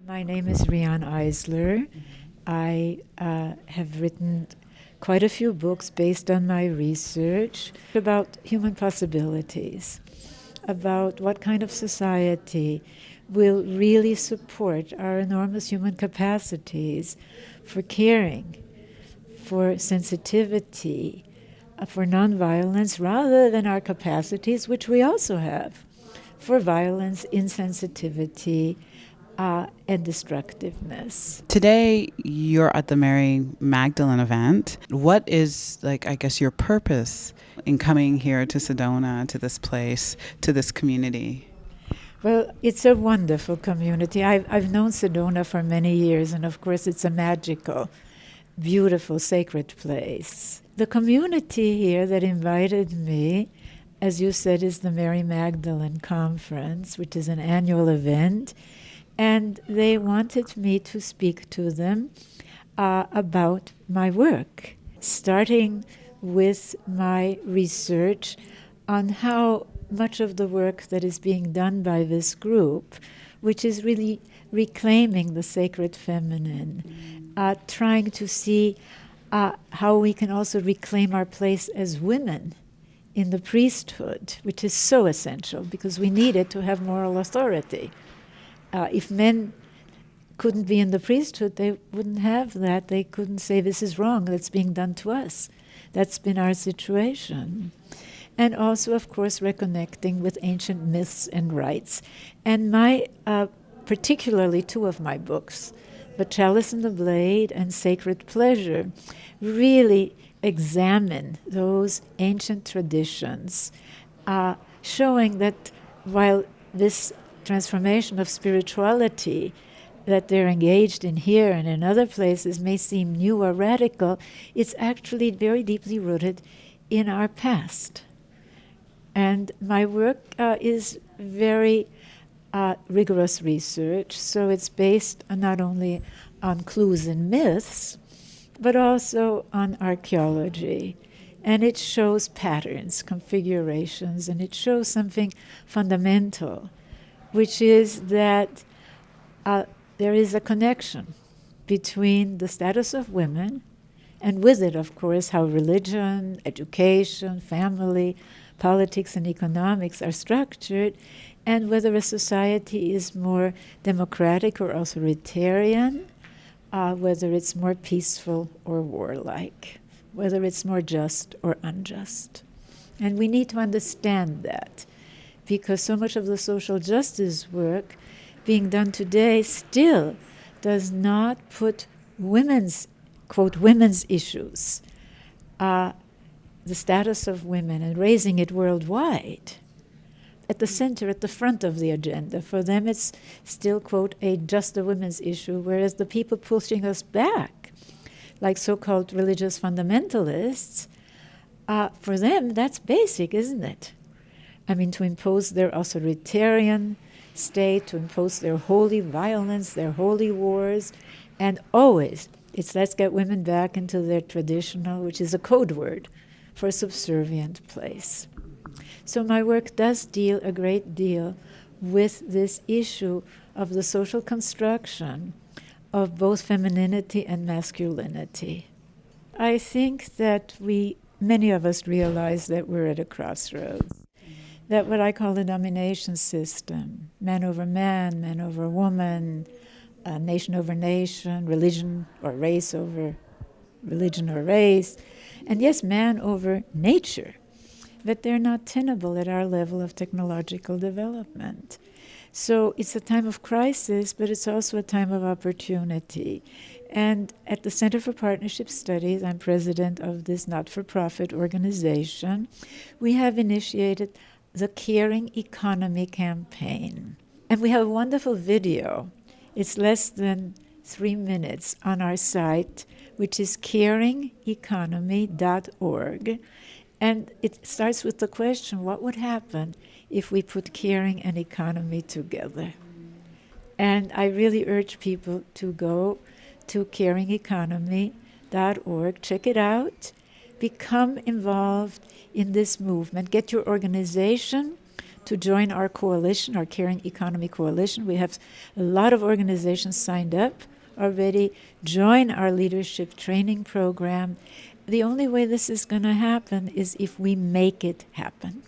My name is Riane Eisler. I have written quite a few books based on my research about human possibilities, about what kind of society will really support our enormous human capacities for caring, for sensitivity, for nonviolence, rather than our capacities, which we also have, for violence, insensitivity, and destructiveness. Today, you're at the Mary Magdalene event. What is, your purpose in coming here to Sedona, to this place, to this community? Well, it's a wonderful community. I've known Sedona for many years, and of course, it's a magical, beautiful, sacred place. The community here that invited me, as you said, is the Mary Magdalene Conference, which is an annual event. And they wanted me to speak to them about my work, starting with my research on how much of the work that is being done by this group, which is really reclaiming the sacred feminine, trying to see how we can also reclaim our place as women in the priesthood, which is so essential because we need it to have moral authority. If men couldn't be in the priesthood, they wouldn't have that. They couldn't say, this is wrong, that's being done to us. That's been our situation. And also, of course, reconnecting with ancient myths and rites. And particularly two of my books, The Chalice and the Blade and Sacred Pleasure, really examine those ancient traditions, showing that while this transformation of spirituality that they're engaged in here and in other places may seem new or radical, it's actually very deeply rooted in our past. And my work is very rigorous research, so it's based not only on clues and myths, but also on archaeology. And it shows patterns, configurations, and it shows something fundamental, which is that there is a connection between the status of women, and with it, of course, how religion, education, family, politics, and economics are structured, and whether a society is more democratic or authoritarian, whether it's more peaceful or warlike, whether it's more just or unjust. And we need to understand that, because so much of the social justice work being done today still does not put women's, quote, women's issues, the status of women and raising it worldwide, at the center, at the front of the agenda. For them it's still, quote, just a women's issue, whereas the people pushing us back, like so-called religious fundamentalists, for them that's basic, isn't it? I mean, to impose their authoritarian state, to impose their holy violence, their holy wars, and always it's let's get women back into their traditional, which is a code word for a subservient place. So my work does deal a great deal with this issue of the social construction of both femininity and masculinity. I think that many of us realize that we're at a crossroads, that what I call the domination system, man over man, man over woman, nation over nation, religion or race over religion or race, and yes, man over nature, that they're not tenable at our level of technological development. So it's a time of crisis, but it's also a time of opportunity. And at the Center for Partnership Studies, I'm president of this not-for-profit organization, we have initiated the Caring Economy campaign. And we have a wonderful video. It's less than 3 minutes on our site, which is caringeconomy.org. And it starts with the question, what would happen if we put caring and economy together? And I really urge people to go to caringeconomy.org, check it out, become involved in this movement, get your organization to join our coalition, our Caring Economy Coalition. We have a lot of organizations signed up already. Join our leadership training program. The only way this is going to happen is if we make it happen.